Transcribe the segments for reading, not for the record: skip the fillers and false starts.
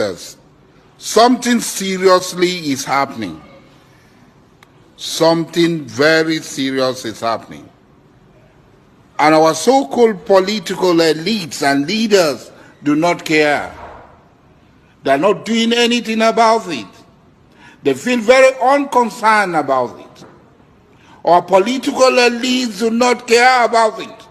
sisters, something seriously is happening. Something very serious is happening. And our so-called political elites and leaders do not care. They're not doing anything about it. They feel very unconcerned about it. Our political elites do not care about it.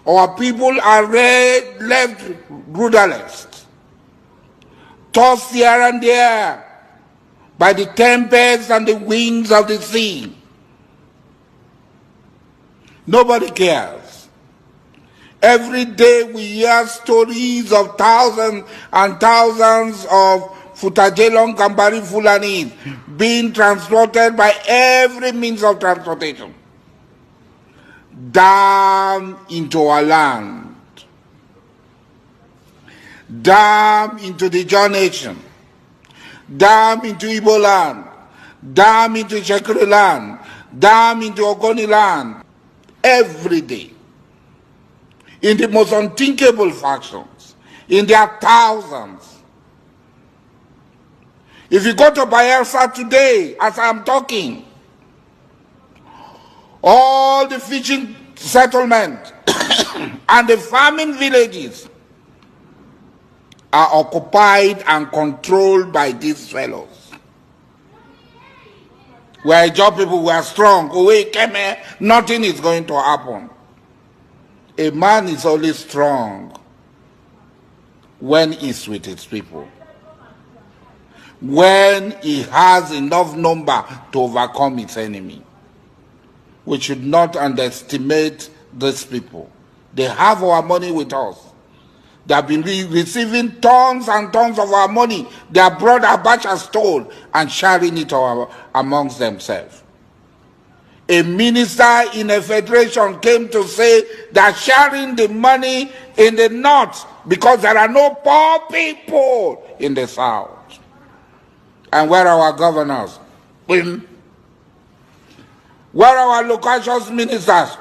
Our people are left rudderless, tossed here and there by the tempests and the winds of the sea. Nobody cares. Every day we hear stories of thousands and thousands of Futajelong Kambari Fulanis being transported by every means of transportation down into our land, down into the John Nation, down into Igbo land, down into Shekiri land, down into Ogoni land, every day, in the most unthinkable factions, in their thousands. If you go to Biafra today, as I'm talking, all the fishing settlements and the farming villages are occupied and controlled by these fellows. We are job people, we are strong. Nothing is going to happen. A man is only strong when he's with his people, when he has enough number to overcome his enemy. We should not underestimate these people. They have our money with us. They have been receiving tons and tons of our money. Their brother Abacha stole and sharing it amongst themselves. A minister in a federation came to say that sharing the money in the north because there are no poor people in the south. And where are our governors? Where are our local ministers?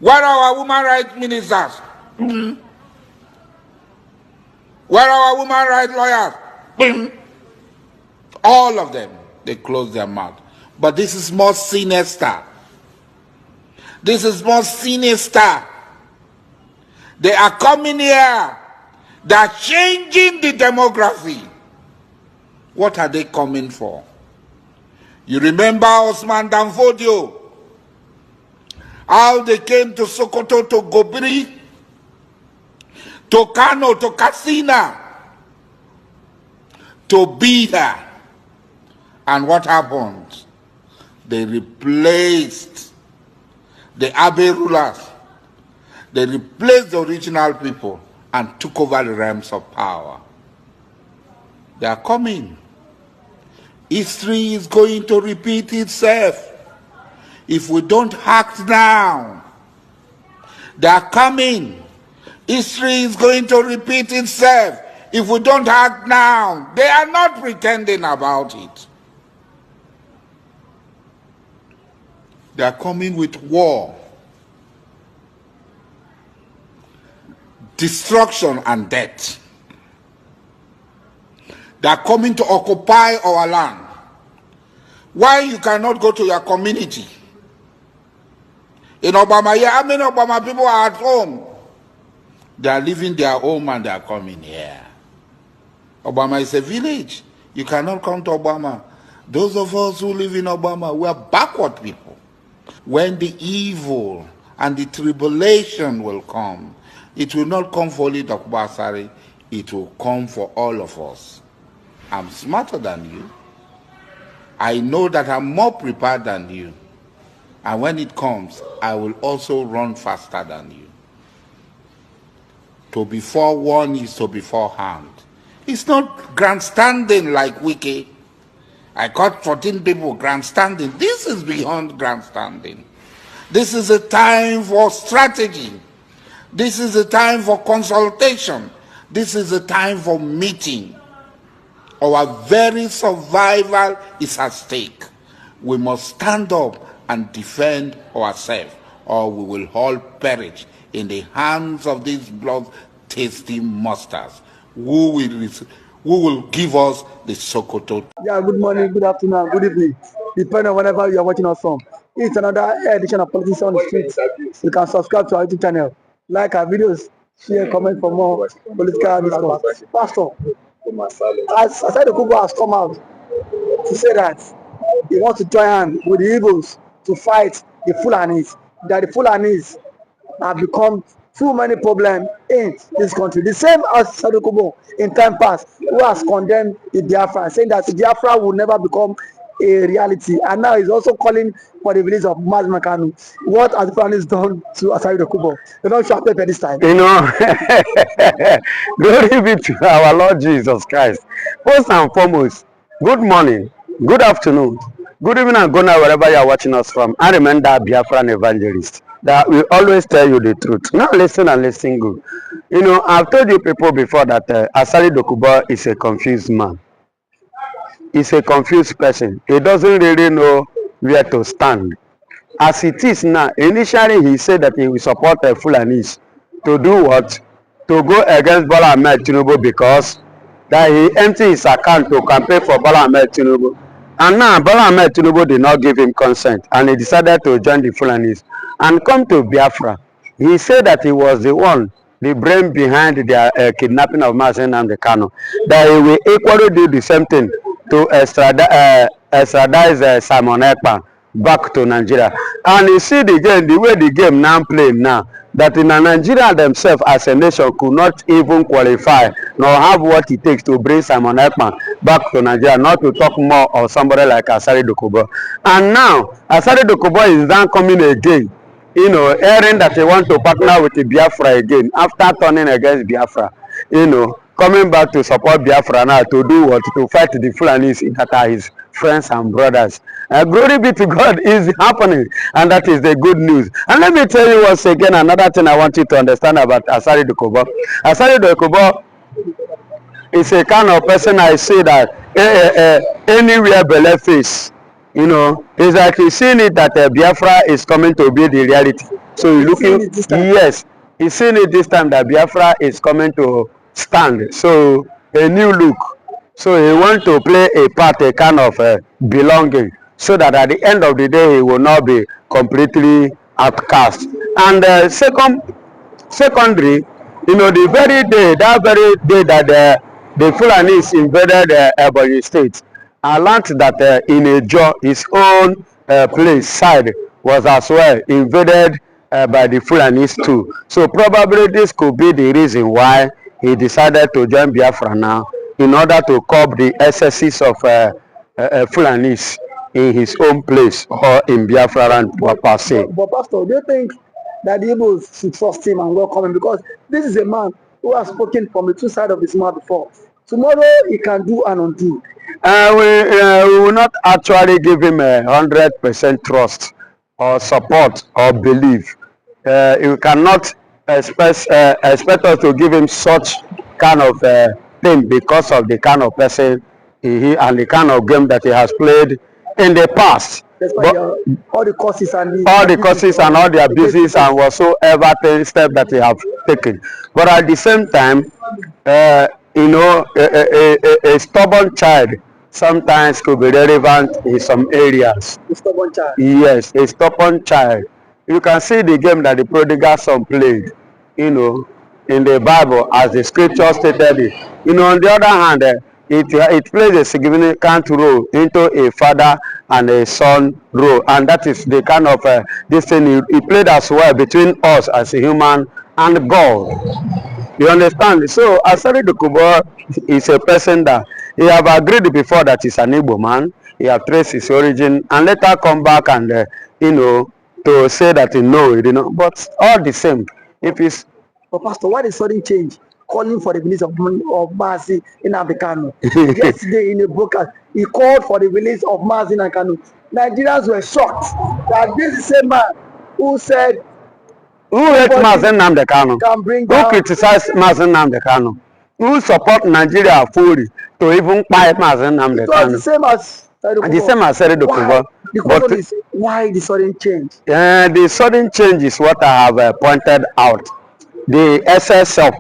Where are our women rights ministers? Where are our women rights lawyers? All of them, they close their mouth. But this is more sinister. This is more sinister. They are coming here. They are changing the demography. What are they coming for? You remember Osman Danfodio, how they came to Sokoto, to Gobiri, to Kano, to Katsina, to be there. And what happened? They replaced the Abe rulers. They replaced the original people and took over the realms of power. They are coming. History is going to repeat itself if we don't act now. They are coming. History is going to repeat itself if we don't act now. They are not pretending about it. They are coming with war, destruction, and death. They are coming to occupy our land. Why you cannot go to your community? In Obama, how many Obama people are at home? They are leaving their home and they are coming here. Obama is a village. You cannot come to Obama. Those of us who live in Obama, we are backward people. When the evil and the tribulation will come, it will not come for only Dr. Asari, it will come for all of us. I'm smarter than you. I know that I'm more prepared than you. And when it comes, I will also run faster than you. To be forewarned is to be forehand. It's not grandstanding like Wiki. I caught 14 people grandstanding. This is beyond grandstanding. This is a time for strategy. This is a time for consultation. This is a time for meeting. Our very survival is at stake. We must stand up and defend ourselves, or we will all perish in the hands of these blood-tasting monsters. who will give us the Sokoto. Yeah, good morning, good afternoon, good evening, depending on whenever you are watching us from. It's another edition of Politics on the Streets. You can subscribe to our YouTube channel, like our videos, share, comment for more political discourse. Pastor, as Asari Dokubo has come out to say that he wants to join hands with the Igbos to fight the Fulanis, that the Fulanis have become too many problems in this country. The same as Asari Dokubo in time past, who has condemned the Biafra, saying that the Biafra will never become a reality, and now he's also calling for the release of nnamdikanu. What has the Fulanis done to Asari Dokubo? They don't show up this time. You know, glory be to our Lord Jesus Christ. First and foremost, good morning, good afternoon, good evening, and good night wherever you are watching us from. I remember Biafran evangelist that we always tell you the truth. Now listen and listen good. You know, I've told you people before that Asari Dokubo is a confused man. He's a confused person. He doesn't really know where to stand. As it is now, initially he said that he will support the Fulanis to do what? To go against Bola Ahmed Tinubu because that he emptied his account to campaign for Bola Ahmed Tinubu. And now Bola Ahmed Tinubu did not give him consent and he decided to join the Fulanis and come to Biafra. He said that he was the one, the brain behind the kidnapping of nnamdikanu, that he will equally do the same thing to extradite Simon Ekpa back to Nigeria. And you see the game, the way the game now playing now, that in Nigeria themselves as a nation could not even qualify nor have what it takes to bring Simon Ekpa back to Nigeria, not to talk more of somebody like Asari Dokubo. And now Asari Dokubo is now coming again, you know, hearing that they want to partner with the Biafra again after turning against Biafra, you know, coming back to support Biafra now to do what? To fight the Fulanis that are his friends and brothers. Glory be to God is happening, and that is the good news. And let me tell you once again another thing I want you to understand about Asari Dokubo. Asari Dokubo is a kind of person I say that anywhere belle face, you know, it's like he's seeing it that Biafra is coming to be the reality. So he's looking, yes, he's seeing it this time that Biafra is coming to stand. So a new look. So he wants to play a part, a kind of belonging, so that at the end of the day he will not be completely outcast. And secondary, you know, the very day, that very day that the Fulanis invaded Ebonyi State, I learned that in Ejo, his own place, side, was as well invaded by the Fulanis too. So probably this could be the reason why he decided to join Biafra now, in order to curb the excesses of Fulanis in his own place or in Biafra and per se. But Pastor, do you think that the Igbos should trust him and welcome him? Because this is a man who has spoken from the two sides of his mouth before. Tomorrow he can do and undo. We will not actually give him 100% trust or support or belief. You cannot expect us to give him such kind of thing because of the kind of person he and the kind of game that he has played in the past. But all the causes and all the abuses and whatsoever step that he have taken. But at the same time, you know, a stubborn child sometimes could be relevant in some areas. A stubborn child. Yes, a stubborn child. You can see the game that the prodigal son played, you know, in the Bible as the scripture stated it. You know, on the other hand, it plays a significant role into a father and a son role, and that is the kind of this thing he played as well between us as a human and God. You understand? So Asari Dokubo is a person that he have agreed before that he's an Igbo man. He have traced his origin and later come back and you know, to say that he know it, you know. But all the same, if it's But Pastor, why the sudden change? Calling for the release of Mazi nnamdikanu. Yesterday in a broadcast, he called for the release of Mazi nnamdikanu. Nigerians were shocked that this is a man who said, who hate Mazi nnamdikanu, who criticize Mazi nnamdikanu, who support Nigeria fully to even buy Mazi nnamdikanu. The same as Asari Dokubo. The question is, why the sudden change? The sudden change is what I have pointed out. The excess of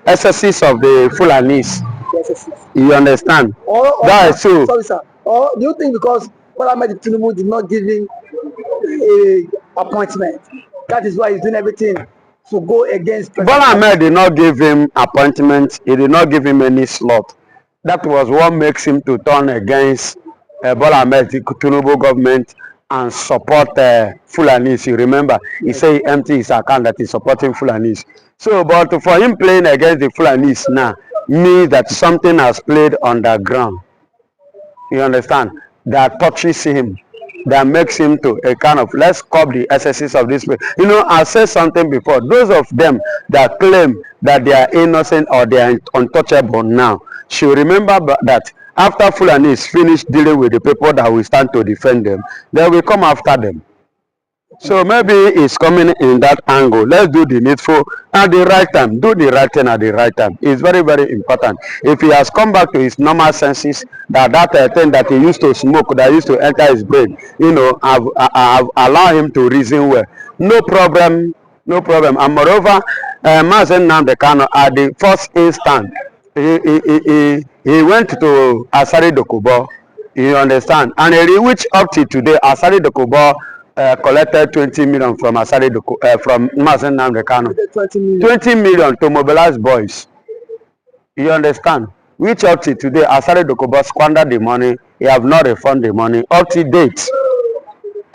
excesses of the Fulanis. Yes. You understand? That is so. Sorry, sir. Or do you think because Tinubu did not give him a appointment, that is why he's doing everything to go against President Bola Tinubu? Ahmed did not give him appointment. He did not give him any slot. That was what makes him to turn against Bola Ahmed Tinubu government and support Fulanis. You remember, he said he emptied his account that he's supporting Fulanis. So, but for him playing against the Fulanis now means that something has played underground. You understand? That touches him, that makes him to a kind of, let's curb the excesses of this way. You know, I said something before. Those of them that claim that they are innocent or they are untouchable now should remember that after Fulani is finished dealing with the people that will stand to defend them, they will come after them. So maybe it's coming in that angle. Let's do the needful at the right time. Do the right thing at the right time. It's very, very important. If he has come back to his normal senses, that thing that he used to smoke, that used to enter his brain, you know, I've allowed him to reason well. No problem, no problem. And moreover, Mazen nnamdikanu at the first instant, he went to Asari Dokubo. You understand? And which up to today, Asari Dokubo collected 20 million from Asari Dokubo, from Mazen nnamdikanu. 20 million to mobilize boys. You understand? Which up to today, Asari Dokubo squandered the money. He have not refunded the money up to date.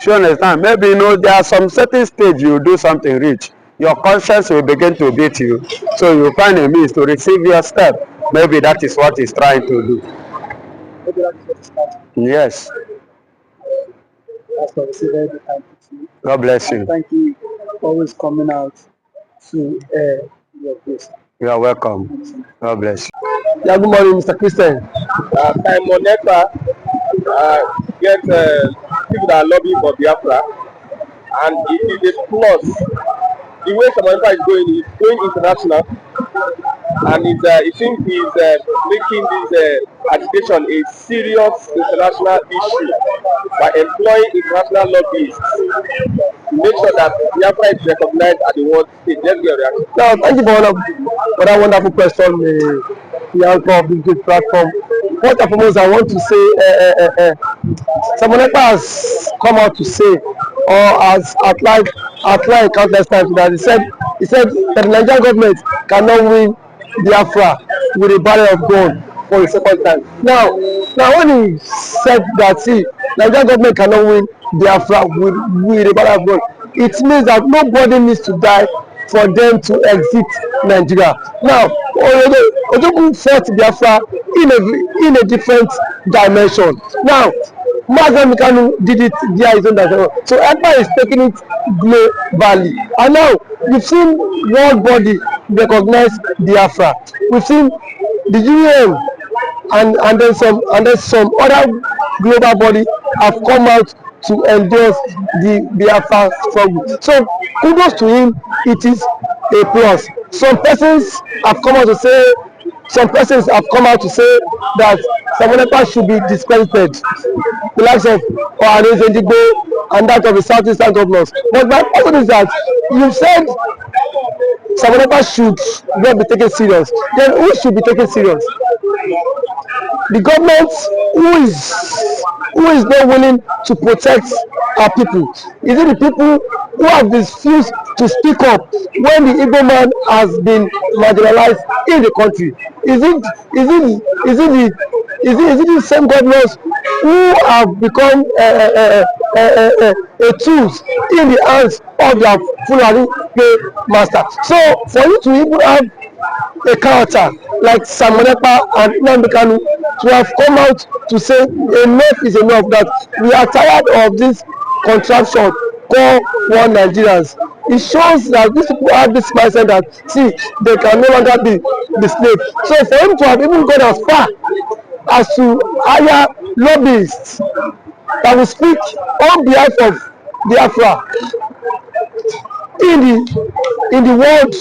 You understand? Maybe you know there are some certain stage you do something rich, your conscience will begin to beat you, so you find a means to receive your step. Maybe that is what he's trying to do. Maybe that is what it's about. Yes. That's what we say. Very good. Thank you. God bless you. Thank you for always coming out to your place. You are welcome. God bless you. Yeah, good morning, Mr. Christian. Get people that are lobbying for Biafra, and it is a plus. The way Samoneta is going international, and it seems he's making this agitation a serious international issue by employing international lobbyists to make sure that Biafra is recognized at the world stage. Let's get a reaction. Now, thank you for that wonderful question, the anchor of this great platform. First and foremost, I want to say Samoneta has come out to say, or has outlined countless times, that he said that the Nigerian government cannot win Biafra with a barrel of gun for the second time. Now when he said that, see, Nigerian government cannot win Biafra with a barrel of gun, it means that nobody needs to die for them to exit Nigeria. Now, Ojogun fought Biafra in a different dimension. Now, nnamdikanu did it via his own dimension. So Empire is taking it globally. And now, we've seen world body recognize Biafra. We've seen the UN and then some other global body have come out to endorse the Biafra struggle. So kudos to him, it is a plus. Some persons have come out to say that Samoneta should be discredited, the likes of Fulanis and that of the southeastern governors. But my question is that you said Samoneta should not be taken serious. Then who should be taken serious? The government who is not willing to protect our people? Is it the people who have refused to speak up when the Igbo man has been marginalized in the country? Is it the same governors who have become a tools in the hands of their Fulani master? So for you to even have a character like Samoneta and nnamdikanu to have come out to say enough is enough, that we are tired of this contraption called one Nigerians. It shows that these people have this mindset that, see, they can no longer be slaves. So for him to have even gone as far as to hire lobbyists that will speak on behalf of Biafra in the world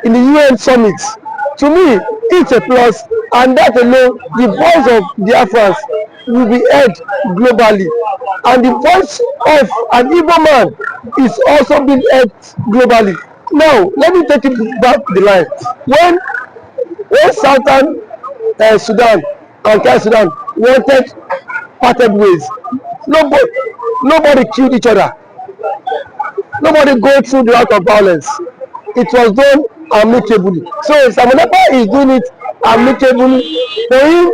in the UN summit, to me it's a plus, and that alone, the voice of Biafrans will be heard globally, and the voice of an Igbo man is also being heard globally. Now, let me take it back the line. When Southern Sudan, conquest Sudan, wanted parted ways, nobody killed each other. Nobody go through the route of violence. It was done amicably. So Samonepa is doing it amicably for him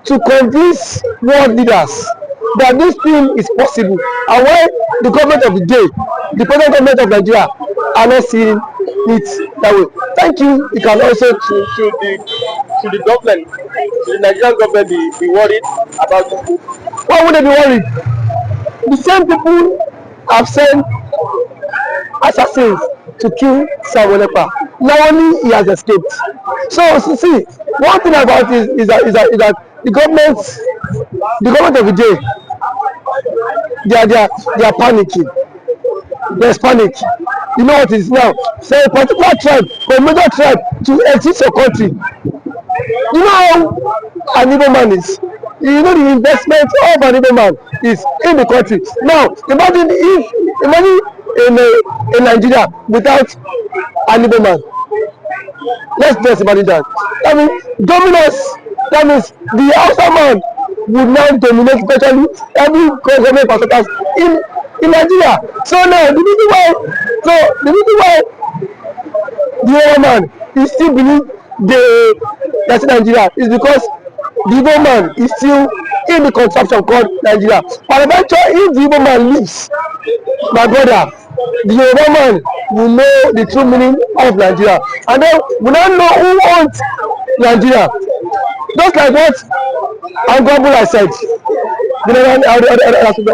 to convince world leaders that this thing is possible. And why the government of the day, the present government of Nigeria, are not seeing it that way. Thank you. You can also Should the government, should the Nigerian government be worried about this? why would they be worried? The same people have sent assassins to kill Samonepa. Now only he has escaped. So see, one thing about it is that the government of the day, they are panicking. There's panic. You know what it is now? Say a particular tribe or a major tribe to exit your country. You know how an Igbo man is. You know the investment of an Igbo man is in the country. Now imagine in Nigeria without an Igbo man. Let's just imagine that. I mean, dominance. That means the outside man would now dominate virtually every government perspective in Nigeria. So now the reason why the Igbo man is still believe that's Nigeria is because the Igbo man is still in the contraption called Nigeria. But eventually, if the Igbo man leaves, my brother, the Yoruba man will know the true meaning of Nigeria, and then we now know who owns Nigeria. Just like what Angwabula said, he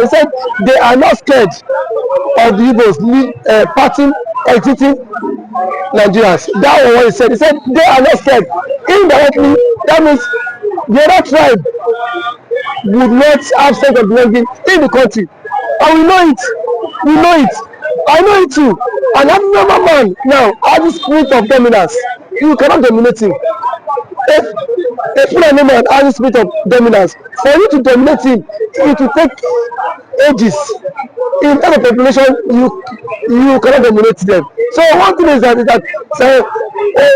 said they are not scared of the Igbos parting, exiting Nigerians. That was what he said. He said they are not scared. Indirectly, that means the other tribe would not have sense of belonging in the country. And we know it. We know it. I know it too. And every man now has the spirit of dominance. You cannot dominate him. If a Fulani man has the spirit of dominance, for you to dominate him, it will take ages. In terms of population, you cannot dominate them. So one thing is that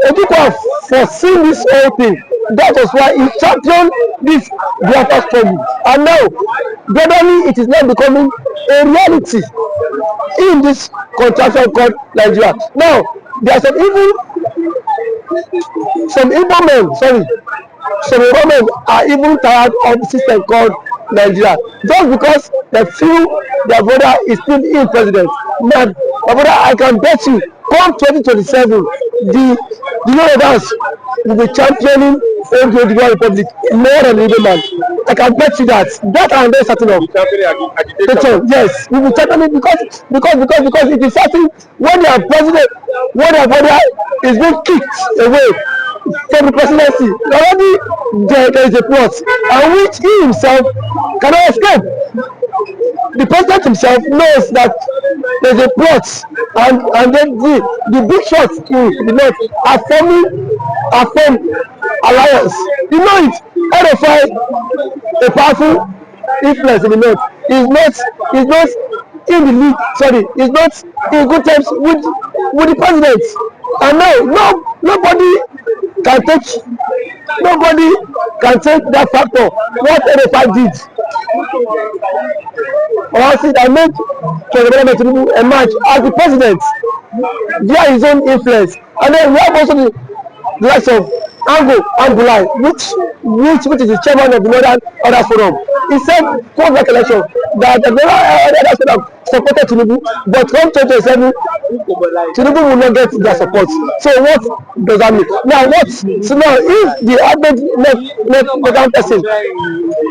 Eduko foreseen this whole thing. That was why he championed this biafra struggle. And now, gradually, it is now becoming a reality in this contraction called Nigeria. Now, there are some Igbo men are even tired of the system called Nigeria. Just because they feel their brother is still in president. Man, my brother, I can bet you, come 2027, the Yorubas will be championing the Republic more than the Igbo man. I can bet you that. That I'm very certain of. Yes, we will championing because it is certain when their president, when their brother is being kicked away from the presidency, already there is a plot, and which he himself cannot escape. The president himself knows that there's a plot, and then the big shots in the north are forming alliance. You know it. RFI, a powerful influence in the north, is not in the league. Sorry, is not in good terms with the president. And now nobody can take that factor. What RFI did. Honestly, I made Tinubu emerge as the president via his own influence, and then we have also the likes of Angulai, which is the chairman of the Northern Others Forum. He said, post that election, that the Northern Others Forum supported Tinubu, but come 2027, Tinubu will not get their support. So what does that mean? Now so now if the average Northern person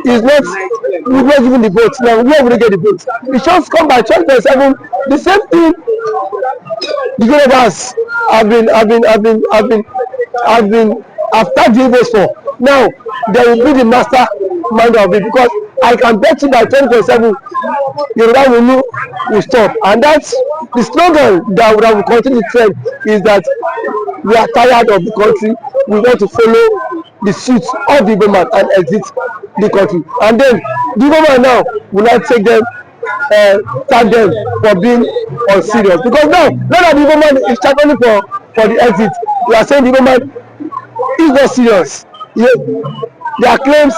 is not giving the vote, now where will they get the vote? It just come by 2027. The same thing the Yorubas have been tagged the Igbos for. Now they will be the master mind of it, because I can bet you that 2027 Yoruba will stop, and that's the slogan that will continue to trend, is that we are tired of the country, we want to follow the suit of the Igbo man and exit the country, and then the Igbo man now will not take them thank them for being unserious, because now that the Igbo man is championing for the exit, you are saying the Igbo man is not serious. There are claims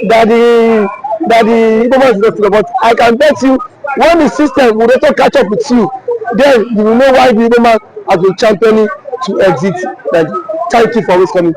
that the Igbo man is not serious, but I can bet you when the system will also catch up with you, then you will know why the Igbo man has been championing to exit. Thank you for always coming.